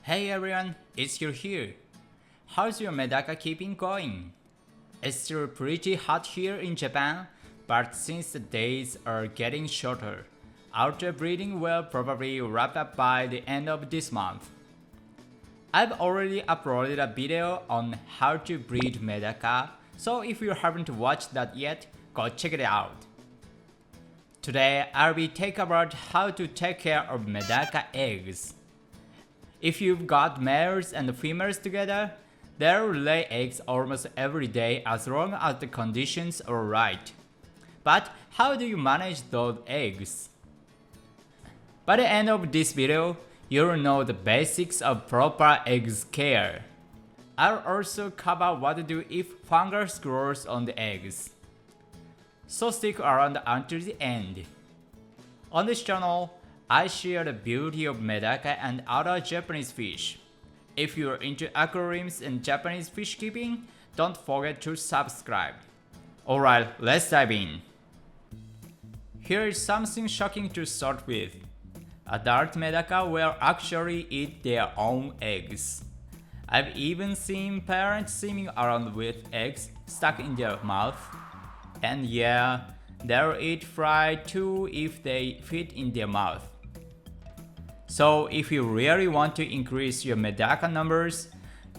Hey everyone, it's Hiro here. How's your Medaka keeping going? It's still pretty hot here in Japan, but since the days are getting shorter, outer breeding will probably wrap up by the end of this month. I've already uploaded a video on how to breed Medaka, so if you haven't watched that yet, go check it out. Today I'll be talking about how to take care of Medaka eggs. If you've got males and females together, they'll lay eggs almost every day as long as the conditions are right. But how do you manage those eggs? By the end of this video, you'll know the basics of proper eggs care. I'll also cover what to do if fungus grows on the eggs. So stick around until the end. On this channel, I share the beauty of Medaka and other Japanese fish. If you're into aquariums and Japanese fish keeping, don't forget to subscribe. Alright, let's dive in. Here is something shocking to start with. Adult Medaka will actually eat their own eggs. I've even seen parents swimming around with eggs stuck in their mouth. And yeah, they'll eat fry too if they fit in their mouth. So if you really want to increase your Medaka numbers,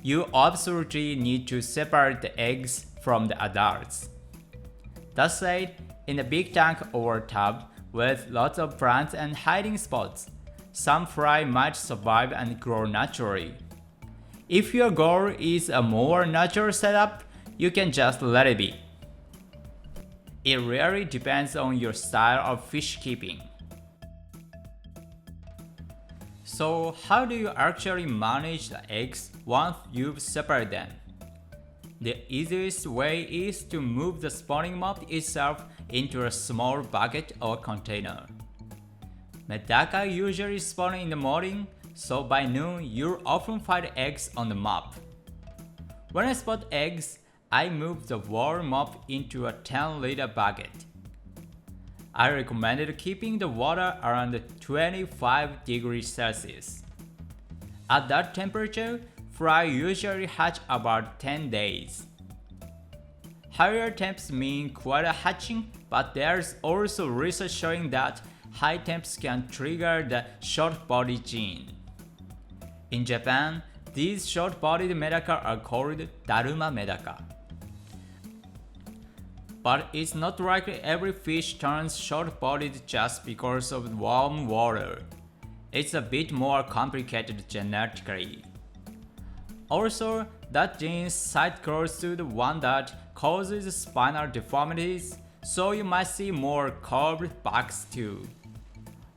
you absolutely need to separate the eggs from the adults. That said, in a big tank or tub with lots of plants and hiding spots, some fry might survive and grow naturally. If your goal is a more natural setup, you can just let it be. It really depends on your style of fish keeping. So how do you actually manage the eggs once you've separated them? The easiest way is to move the spawning mob itself into a small bucket or container. Medaka usually spawn in the morning, so by noon you'll often find eggs on the mob. When I spot eggs, I move the water mob into a 10-liter bucket. I recommended keeping the water around 25 degrees Celsius. At that temperature, fry usually hatch about 10 days. Higher temps mean quite a hatching, but there's also research showing that high temps can trigger the short-bodied gene. In Japan, these short-bodied Medaka are called Daruma Medaka. But it's not likely every fish turns short-bodied just because of warm water. It's a bit more complicated genetically. Also, that gene site close to the one that causes spinal deformities, so you might see more curved backs too.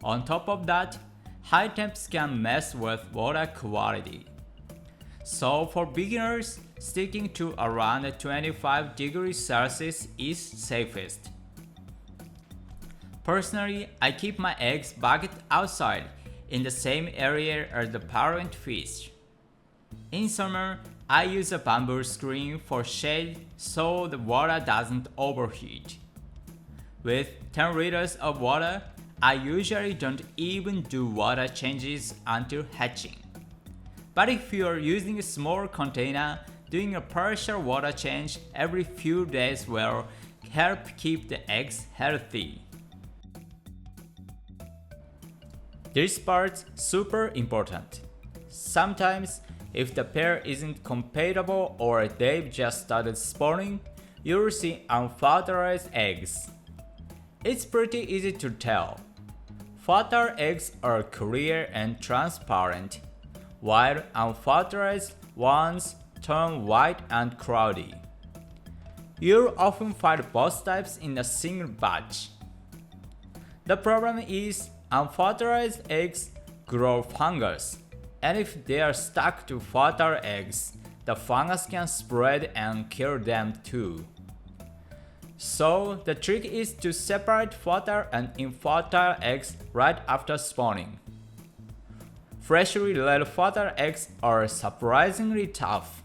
On top of that, high temps can mess with water quality. So for beginners, sticking to around 25 degrees Celsius is safest. Personally, I keep my eggs bucket outside in the same area as the parent fish. In summer, I use a bamboo screen for shade so the water doesn't overheat. With 10 liters of water, I usually don't even do water changes until hatching. But if you're using a small container, doing a partial water change every few days will help keep the eggs healthy. This part's super important. Sometimes, if the pair isn't compatible or they've just started spawning, you'll see unfertilized eggs. It's pretty easy to tell. Fertile eggs are clear and transparent, while unfertilized ones turn white and cloudy. You'll often find both types in a single batch. The problem is unfertilized eggs grow fungus, and if they are stuck to fertile eggs, the fungus can spread and kill them too. So the trick is to separate fertile and infertile eggs right after spawning. Freshly laid fertile eggs are surprisingly tough.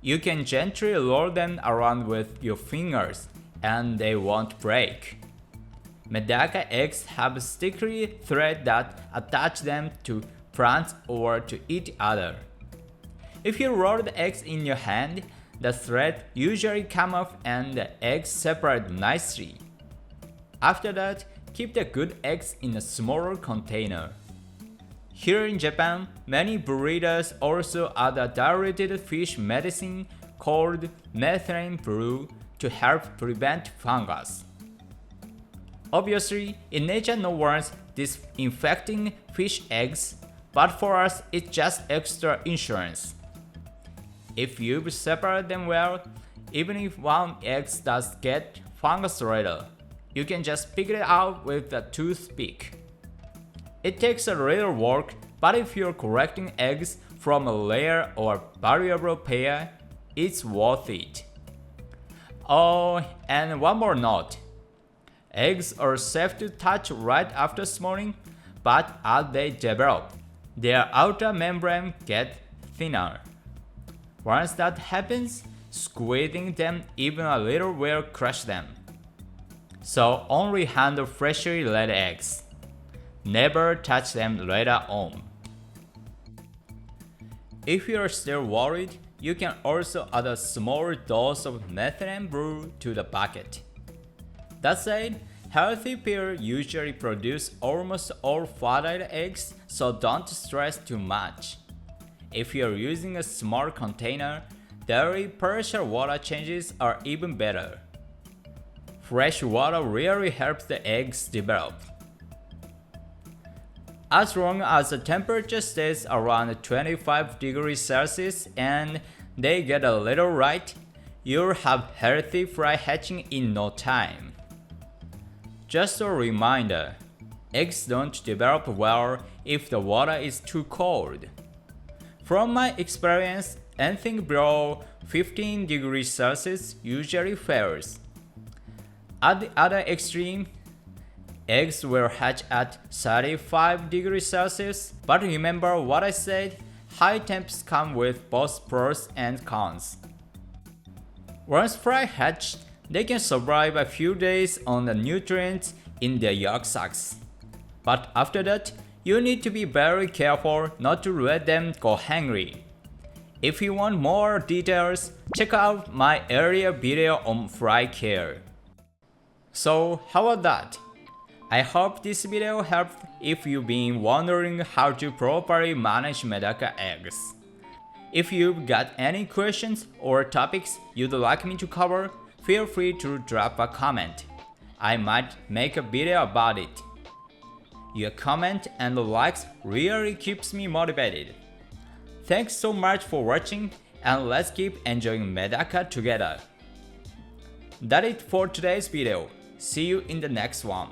You can gently roll them around with your fingers and they won't break. Medaka eggs have sticky thread that attach them to plants or to eat other. If you roll the eggs in your hand, the thread usually comes off and the eggs separate nicely. After that, keep the good eggs in a smaller container. Here in Japan, many breeders also add a diluted fish medicine called methane blue to help prevent fungus. Obviously, in nature no one's disinfecting fish eggs, but for us it's just extra insurance. If you separate them well, even if one egg does get fungus later, you can just pick it out with a toothpick. It takes a little work, but if you're collecting eggs from a rare or valuable pair, it's worth it. Oh, and one more note. Eggs are safe to touch right after spawning, but as they develop, their outer membrane gets thinner. Once that happens, squeezing them even a little will crush them. So only handle freshly laid eggs. Never touch them later on. If you're still worried, you can also add a small dose of methane blue to the bucket. That said, healthy people usually produce almost all fertile eggs, so don't stress too much. If you're using a small container, daily partial water changes are even better. Fresh water really helps the eggs develop. As long as the temperature stays around 25 degrees Celsius and they get a little right, you'll have healthy fry hatching in no time. Just a reminder, eggs don't develop well if the water is too cold. From my experience, anything below 15 degrees Celsius usually fails. At the other extreme, eggs will hatch at 35 degrees Celsius, but remember what I said, high temps come with both pros and cons. Once fry hatched, they can survive a few days on the nutrients in their yolk sacs. But after that, you need to be very careful not to let them go hungry. If you want more details, check out my earlier video on fry care. So how about that? I hope this video helped if you've been wondering how to properly manage Medaka eggs. If you've got any questions or topics you'd like me to cover, feel free to drop a comment. I might make a video about it. Your comment and likes really keeps me motivated. Thanks so much for watching, and let's keep enjoying Medaka together. That's it for today's video. See you in the next one.